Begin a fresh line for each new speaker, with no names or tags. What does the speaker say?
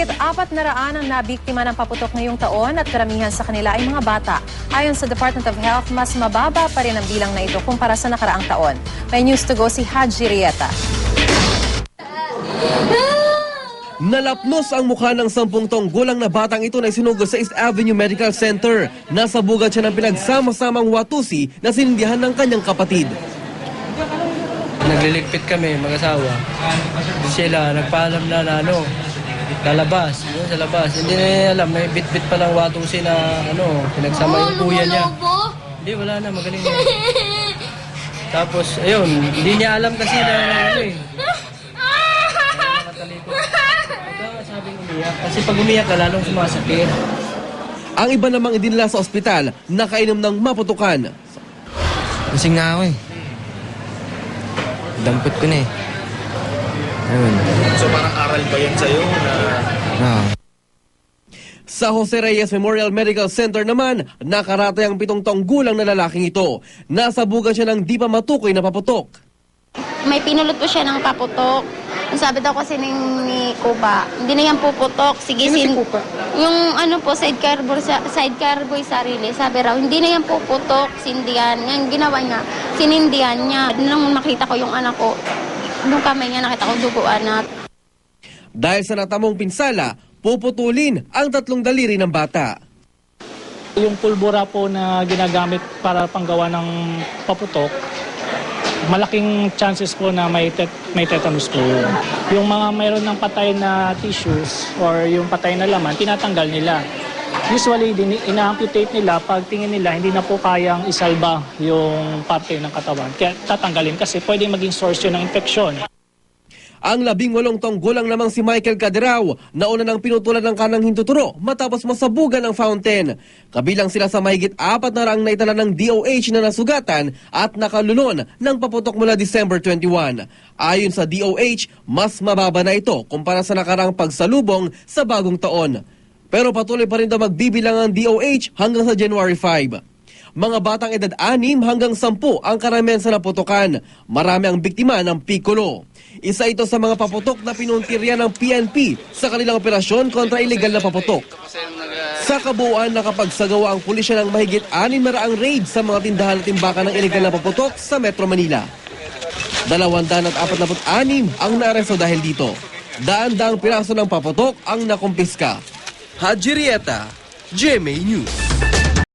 400 ang nabiktima ng paputok ngayong taon at karamihan sa kanila ay mga bata. Ayon sa Department of Health, mas mababa pa rin ang bilang na ito kumpara sa nakaraang taon. May news to go si Haji Rieta.
Nalapnos ang mukha ng 10 taong gulang na batang ito na isinugod sa East Avenue Medical Center. Nasabugan siya ng pinagsama-samang watusi na sinindihan ng kanyang kapatid.
Nagliligpit kami, mag-asawa. Sila, nagpaalam na lalabas. Yun, sa labas. Hindi na niya alam, may bit-bit palang watusi na pinagsama yung kuya niya. Hindi, wala na, magaling na. Tapos, ayun, hindi niya alam kasi na sabing umiyak. Kasi pag umiyak ka, lalong sumasakit.
Ang iba namang idinala sa ospital, nakainom ng maputukan.
Lasing na ako eh. Dampot ko na eh. Ayun.
So parang aral ba yan sa'yo na...
Sa Jose Reyes Memorial Medical Center naman, nakaratay ang 7 taong gulang na lalaking ito. Nasabugan siya ng di pa matukoy na paputok.
May pinulot po siya ng paputok. Sabi daw kasi ni Kuba, hindi na yan puputok. Sige, si Kuba? Yung sidecar boy sarili. Sabi raw, hindi na yan puputok, sindihan. Yung ginawa niya, sinindihan niya. Nung makita ko yung anak ko, nung kamay niya nakita ko duguan na.
Dahil sa natamong pinsala, puputulin ang 3 daliri ng bata.
Yung pulbura po na ginagamit para panggawa ng paputok, malaking chances po na may tetanus po yun. Yung mga mayroon ng patay na tissues or yung patay na laman, tinatanggal nila. Usually, ina-amputate nila pag tingin nila hindi na po kayang isalba yung parte ng katawan. Kaya tatanggalin kasi pwede maging source yun ng infeksyon.
Ang 18 taong gulang namang si Michael Caderao, nauna nang pinutulan ng kanang hintuturo matapos masabugan ng fountain. Kabilang sila sa mahigit 400 naitala ng DOH na nasugatan at nakalulon ng paputok mula December 21. Ayon sa DOH, mas mababa na ito kumpara sa nakarang pagsalubong sa bagong taon. Pero patuloy pa rin daw magbibilang ang DOH hanggang sa January 5. Mga batang edad 6 hanggang 10 ang karamihan sa naputokan. Marami ang biktima ng Piccolo. Isa ito sa mga paputok na pinuntirya ng PNP sa kanilang operasyon kontra ilegal na paputok. Sa kabuuan, nakapagsagawa ang pulisya ng mahigit 600 raid sa mga tindahan at timbakan ng ilegal na paputok sa Metro Manila. 246 ang naaresto dahil dito. Daan-daang piraso ng paputok ang nakumpiska. Haji Rieta, GMA News.